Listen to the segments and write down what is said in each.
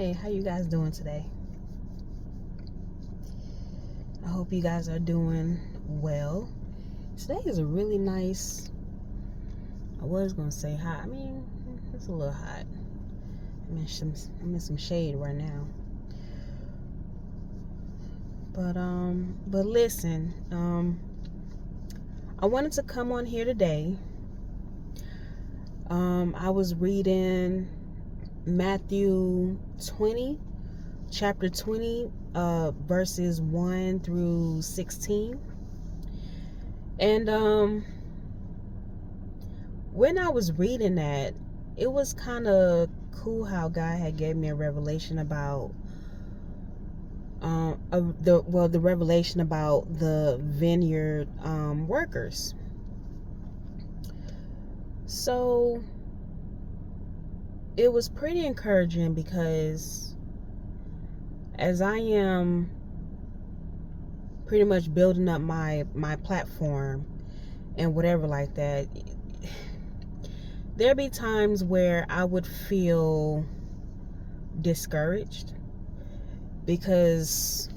Hey, how you guys doing today? I hope you guys are doing well. Today is a really nice, I was going to say hot. I mean, it's a little hot. I'm in some shade right now. But listen, I wanted to come on here today. I was reading Matthew 20, chapter 20, verses 1 through 16. And when I was reading that, it was kind of cool how God had gave me a revelation about the revelation about the vineyard workers. So it was pretty encouraging because as I am pretty much building up my platform and whatever like that, there be times where I would feel discouraged because,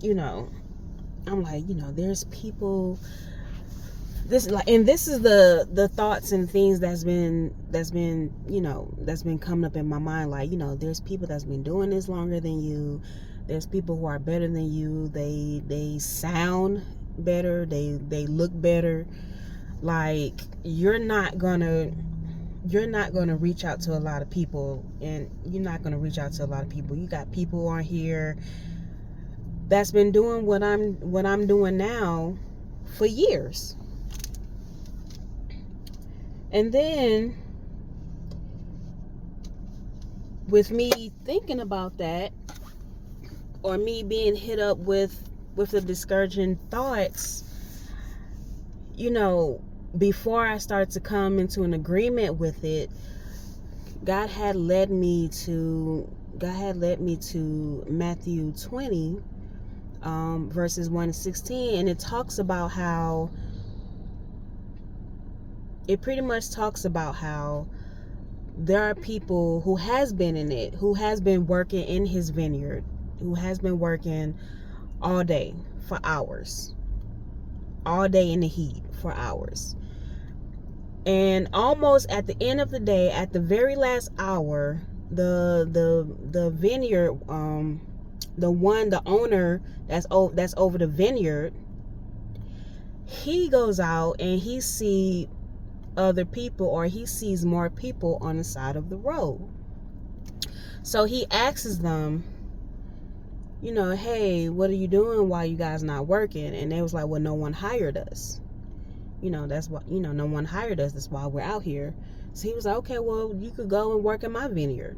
I'm like, there's people, this is the thoughts and things that's been coming up in my mind. Like, there's people that's been doing this longer than you. There's people who are better than you. They sound better. They look better. Like, you're not gonna reach out to a lot of people, and you're not gonna reach out to a lot of people. You got people on here that's been doing what I'm doing now for years. And then with me thinking about that, or me being hit up with the discouraging thoughts, before I started to come into an agreement with it, God had led me to Matthew 20, verses 1 to 16, and it pretty much talks about how there are people who has been in it, who has been working in his vineyard, who has been working all day for hours, all day in the heat for hours. And almost at the end of the day, at the very last hour, the vineyard, the owner that's over the vineyard, he goes out and he sees other people, or he sees more people on the side of the road. So he asks them, hey, what are you doing while you guys not working? And they was like, well, no one hired us. That's why, no one hired us. That's why we're out here. So he was like, okay, well, you could go and work in my vineyard.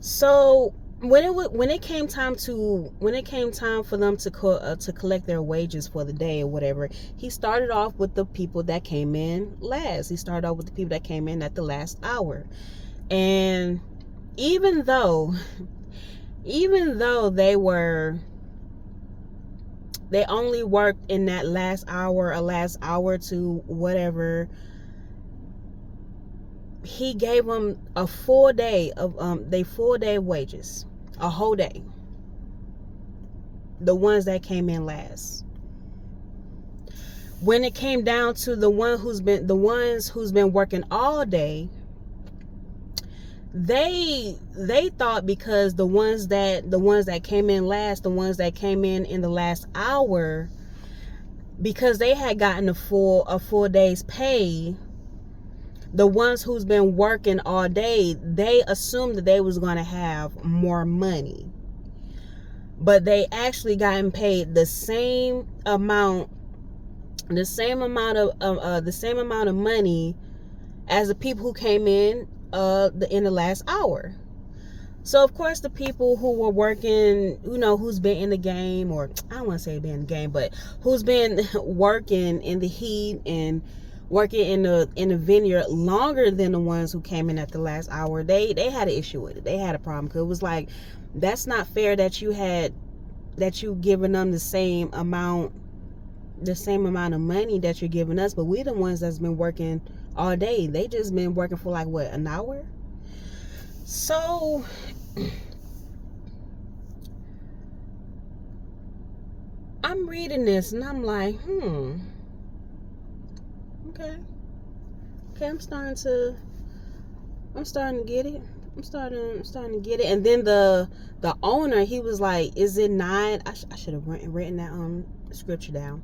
So when it came time for them to collect their wages for the day or whatever, he started off with the people that came in last. He started off with the people that came in at the last hour. And even though they only worked in that last hour to whatever, he gave them a full day of full day wages, a whole day. The ones that came in last. When it came down to the ones who's been working all day, they thought because the ones that came in last, the ones that came in the last hour, because they had gotten a full day's pay, the ones who's been working all day, they assumed that they was going to have more money. But they actually gotten paid the same amount of money as the people who came in the last hour. So of course the people who were working, who's been in the game, or I don't want to say been in the game, but who's been working in the heat and working in the vineyard longer than the ones who came in at the last hour, they had an issue with it. They had a problem, because it was like, that's not fair that you giving them the same amount of money that you're giving us, but we the ones that's been working all day. They just been working for like, what, an hour? So I'm reading this and I'm like, okay. Okay, I'm starting to get it. I'm starting to get it. And then the owner, he was like, "Is it not?" I should have written that scripture down,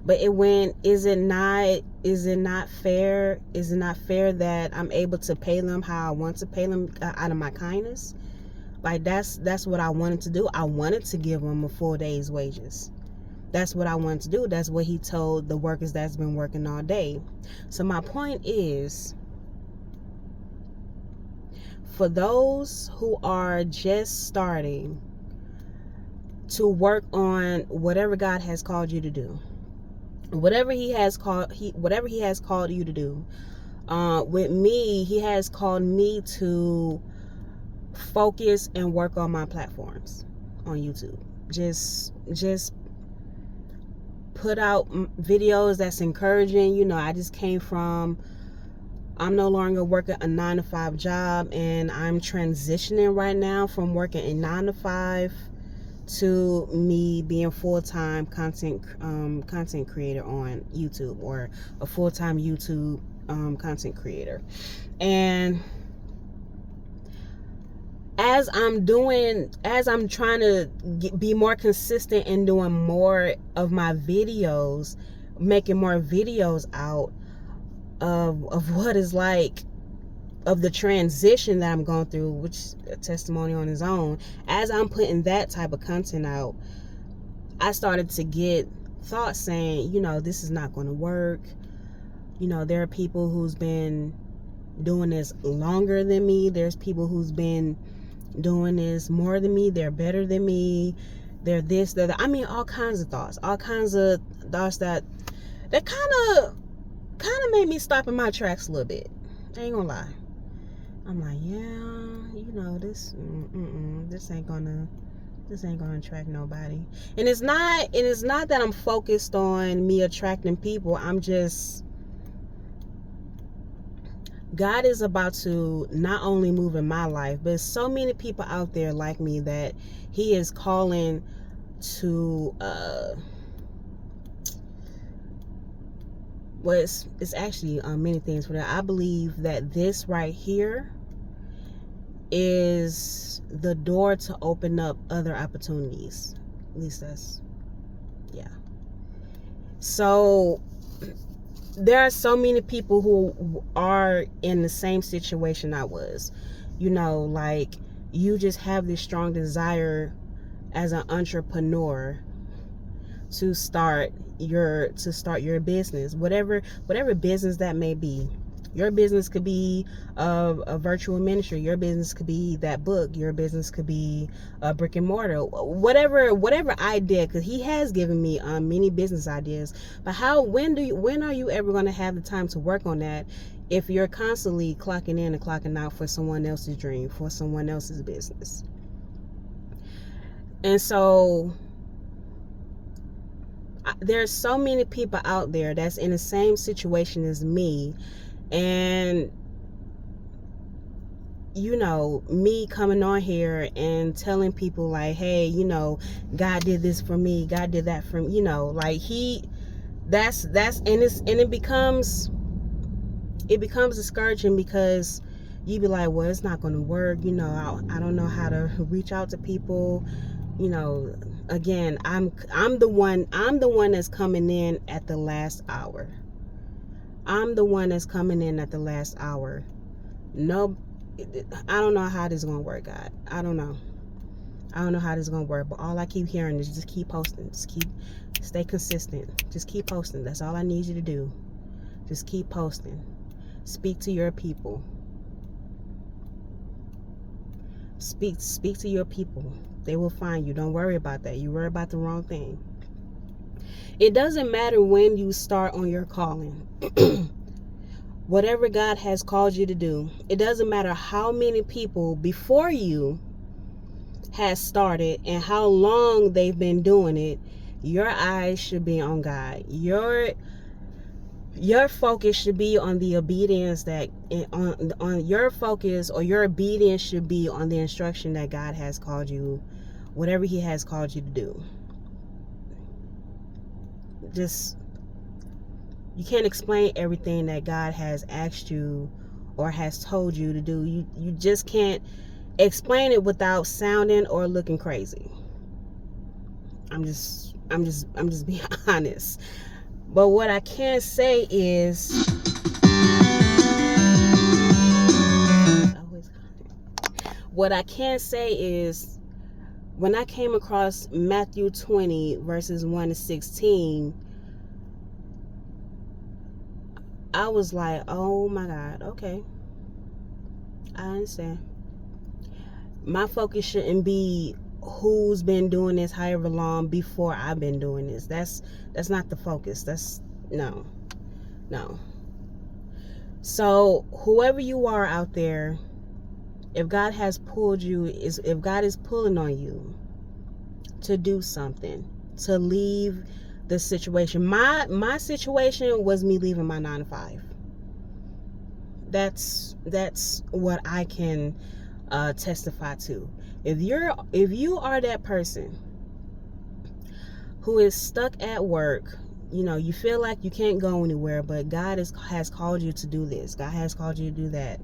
but it went, "Is it not? Is it not fair? Is it not fair that I'm able to pay them how I want to pay them out of my kindness?" Like that's what I wanted to do. I wanted to give them a full day's wages. That's what I wanted to do. That's what he told the workers that's been working all day. So my point is, for those who are just starting to work on whatever God has called you to do, whatever he has called you to do, with me, he has called me to focus and work on my platforms on YouTube. Just put out videos that's encouraging. I just came from, I'm no longer working a 9-to-5 job, and I'm transitioning right now from working a 9-to-5 to me being full-time content creator on YouTube, or a full-time YouTube content creator. And as I'm trying to be more consistent in doing more of my videos, making more videos out of what is like, of the transition that I'm going through, which is a testimony on its own. As I'm putting that type of content out, I started to get thoughts saying, this is not going to work. There are people who's been doing this longer than me. There's people who's been doing this more than me. They're better than me. They're this, they're that. I mean, all kinds of thoughts that kind of made me stop in my tracks a little bit. I ain't gonna lie. I'm like, yeah, this ain't gonna attract nobody. And it's not that I'm focused on me attracting people. I'm just, God is about to not only move in my life, but so many people out there like me that he is calling to it's actually many things for that. I believe that this right here is the door to open up other opportunities. At least that's, yeah. So there are so many people who are in the same situation I was. Like, you just have this strong desire as an entrepreneur to start your business, whatever business that may be. Your business could be a virtual ministry. Your business could be that book. Your business could be a brick and mortar. Whatever idea, because he has given me many business ideas. But when are you ever going to have the time to work on that if you're constantly clocking in and clocking out for someone else's dream, for someone else's business? And so there's so many people out there that's in the same situation as me. And me coming on here and telling people like, hey, God did this for me, God did that for me, like it becomes discouraging, because you be like, well, it's not going to work, I don't know how to reach out to people. Again, I'm the one that's coming in at the last hour. I'm the one that's coming in at the last hour. No, I don't know how this is going to work, God. I don't know how this is going to work, but all I keep hearing is just keep posting. Stay consistent. Just keep posting. That's all I need you to do. Just keep posting. Speak to your people. Speak to your people. They will find you. Don't worry about that. You worry about the wrong thing. It doesn't matter when you start on your calling. Whatever God has called you to do, it doesn't matter how many people before you has started and how long they've been doing it. Your eyes should be on God. Your focus should be on the obedience that on your focus, or your obedience should be on the instruction that God has called you, whatever he has called you to do. Just, you can't explain everything that God has asked you or has told you to do. You just can't explain it without sounding or looking crazy. I'm just being honest. But what I can say is, what I can say is, when I came across Matthew 20 verses 1 to 16, I was like, oh my God, okay, I understand. My focus shouldn't be who's been doing this however long before I've been doing this. That's not the focus. That's no. So whoever you are out there, if God has pulled you, if God is pulling on you to do something, to leave the situation. My situation was me leaving my 9 to 5. That's what I can testify to. If you are that person who is stuck at work, you feel like you can't go anywhere, but God has called you to do this. God has called you to do that.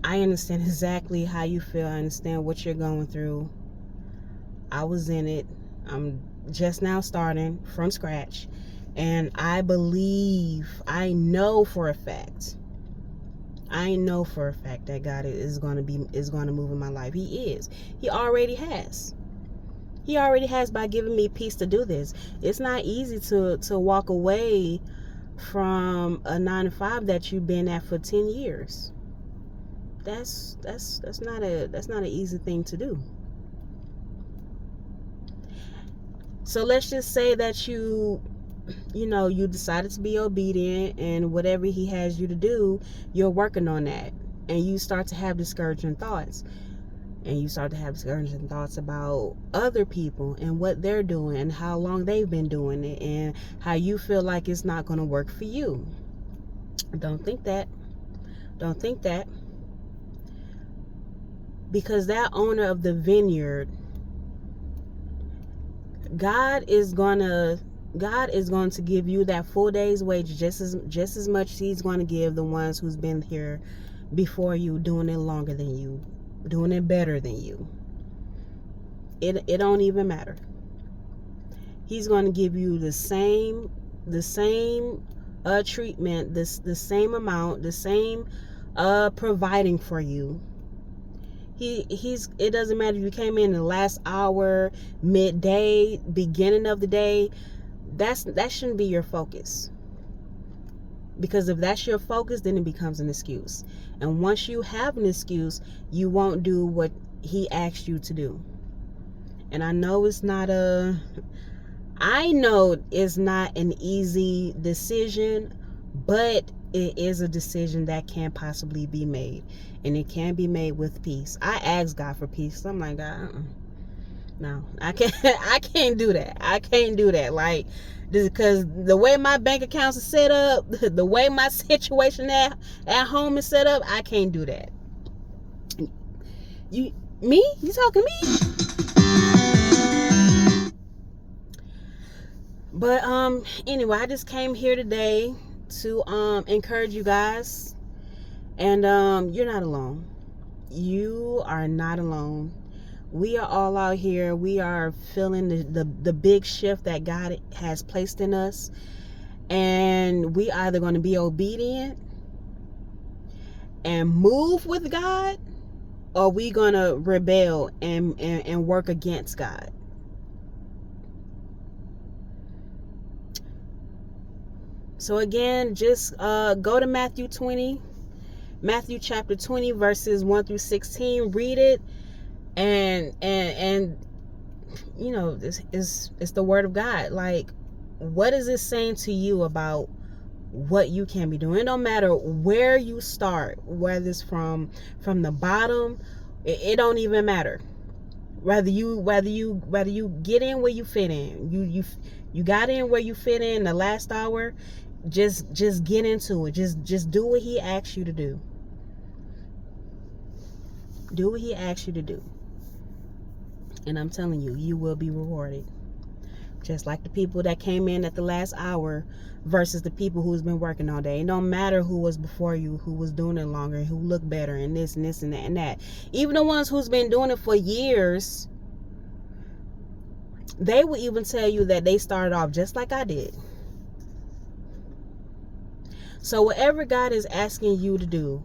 I understand exactly how you feel. I understand what you're going through. I was in it. I'm just now starting from scratch, and I know for a fact that God is going to move in my life. He already has by giving me peace to do this. It's not easy to walk away from a 9 to 5 that you've been at for 10 years. That's not an easy thing to do. So let's just say that you decided to be obedient, and whatever he has you to do, you're working on that, and you start to have discouraging thoughts. And you start to have discouraging thoughts about other people and what they're doing and how long they've been doing it, and how you feel like it's not going to work for you. Don't think that. Because that owner of the vineyard, God is going to give you that full day's wage just as much as he's going to give the ones who's been here before you, doing it longer than you, doing it better than you. It don't even matter. He's going to give you the same treatment, the same amount, the same providing for you. It doesn't matter if you came in the last hour, midday, beginning of the day. That shouldn't be your focus. Because if that's your focus, then it becomes an excuse. And once you have an excuse, you won't do what he asked you to do. And I know it's not an easy decision, but it is a decision that can possibly be made, and it can be made with peace. I asked God for peace. I'm like, God, no, I can't do that. I can't do that. Like, because the way my bank accounts are set up, the way my situation at home is set up, I can't do that. You talking to me? But anyway, I just came here today to encourage you guys, and you're not alone. You are not alone. We are all out here. We are feeling the big shift that God has placed in us, and we either going to be obedient and move with God, or we going to rebel and work against God. So again, just go to Matthew chapter 20, verses 1 through 16. Read it, and it's the word of God. Like, what is it saying to you about what you can be doing? It don't matter where you start, whether it's from the bottom. It don't even matter. Whether you get in where you fit in. You got in where you fit in the last hour. Just get into it. Just do what he asks you to do. Do what he asks you to do. And I'm telling you, you will be rewarded. Just like the people that came in at the last hour versus the people who's been working all day. It don't matter who was before you, who was doing it longer, who looked better, and this and this and that and that. Even the ones who's been doing it for years, they will even tell you that they started off just like I did. So whatever God is asking you to do,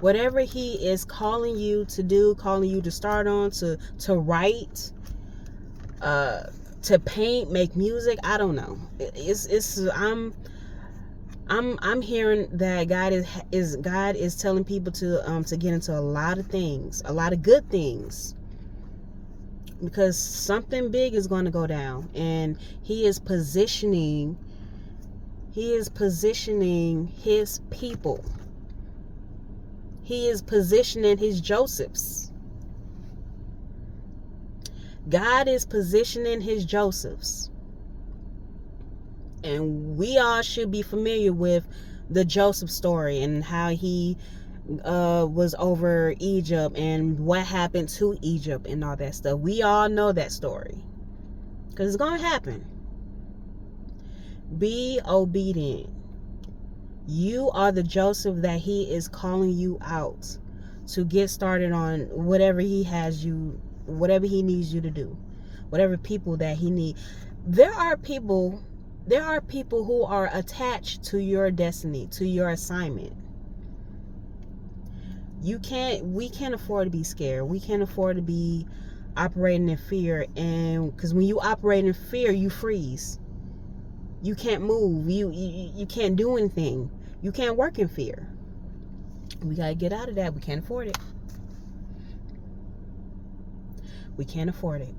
whatever he is calling you to do, calling you to start on, to write, to paint, make music, I don't know. I'm hearing that God is telling people to get into a lot of things, a lot of good things, because something big is going to go down, and he is positioning his people. He is positioning his Josephs. God is positioning his Josephs. And we all should be familiar with the Joseph story and how he was over Egypt and what happened to Egypt and all that stuff. We all know that story, because it's going to happen. Be obedient. You are the Joseph that he is calling you out to get started on whatever he has you, whatever he needs you to do, whatever people that he needs. There are people who are attached to your destiny, to your assignment. We can't afford to be scared. We can't afford to be operating in fear. And because when you operate in fear, you freeze. You can't move. You can't do anything. You can't work in fear. We got to get out of that. We can't afford it. We can't afford it.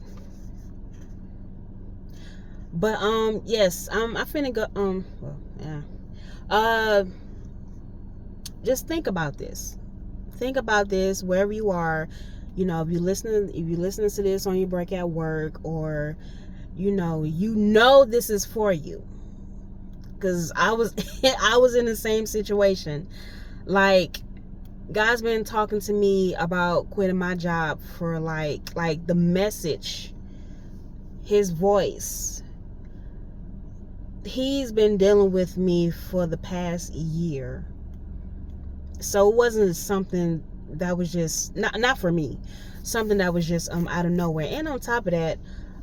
But yes, I finna go well, yeah. Just think about this. Think about this wherever you are. You know, if you're listening to this on your break at work, or you know this is for you. Because I was I was in the same situation. Like, God's been talking to me about quitting my job for like the message, his voice. He's been dealing with me for the past year. So it wasn't something that was just not for me. Something that was just out of nowhere. And on top of that,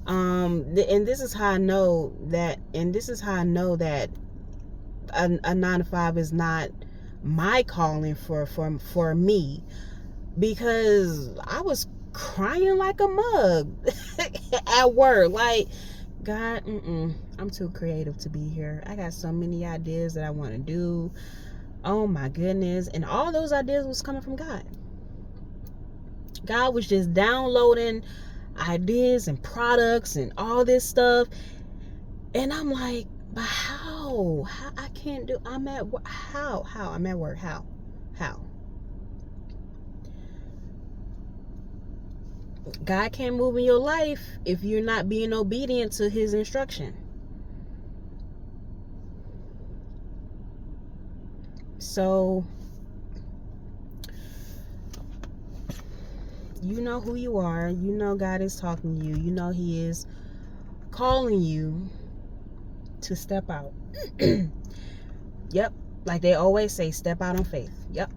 and this is how I know that a 9-to-5 is not my calling for me, because I was crying like a mug at work. Like, God, I'm too creative to be here. I got so many ideas that I want to do. Oh my goodness. And all those ideas was coming from God. God was just downloading ideas and products and all this stuff. And I'm like, but how I can't do, I'm at work. How I'm at work. How God can't move in your life if you're not being obedient to his instruction. So you know who you are. You know God is talking to you. You know he is calling you to step out. Yep. Like they always say, step out on faith. Yep.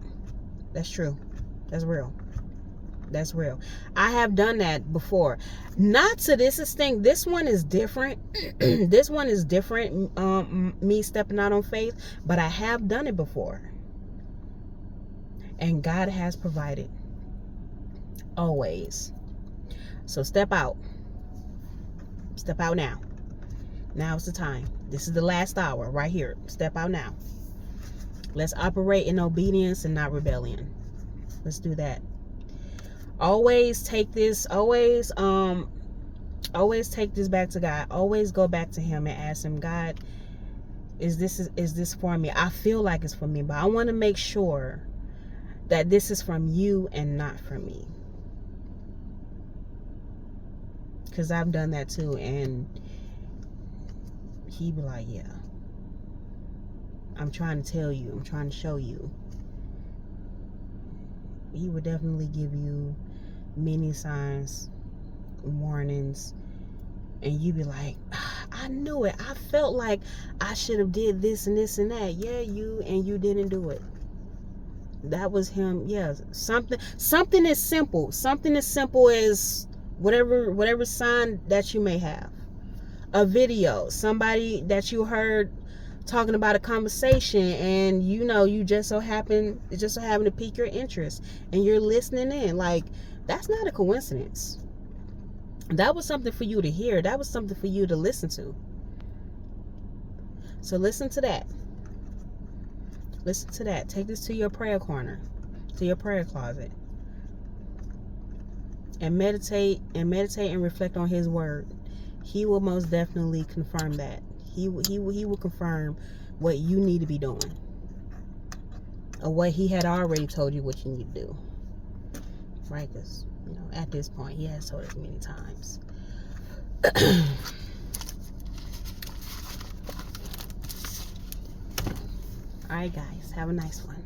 That's true. That's real. That's real. I have done that before. Not to this extent. This one is different. This one is different. Me stepping out on faith. But I have done it before. And God has provided. Always. So step out. Step out now. Now is the time. This is the last hour right here. Step out now. Let's operate in obedience and not rebellion. Let's do that. Always take this back to God. Always go back to him and ask him, God, is this for me? I feel like it's for me, but I want to make sure that this is from you and not from me. Because I've done that too, and he be like, yeah. I'm trying to tell you. I'm trying to show you. He would definitely give you many signs, warnings, and you be like, I knew it. I felt like I should have did this and this and that. Yeah, you didn't do it. That was him. Yeah, something is simple. Something as simple as whatever sign that you may have. A video, somebody that you heard talking about a conversation, and you just so happen to pique your interest, and you're listening in. Like, that's not a coincidence. That was something for you to hear. That was something for you to listen to. So listen to that. Listen to that. Take this to your prayer corner, to your prayer closet, and meditate and reflect on his word. He will most definitely confirm that. He will confirm what you need to be doing, or what he had already told you what you need to do. Right? Because at this point, he has told us many times. All right, guys, have a nice one.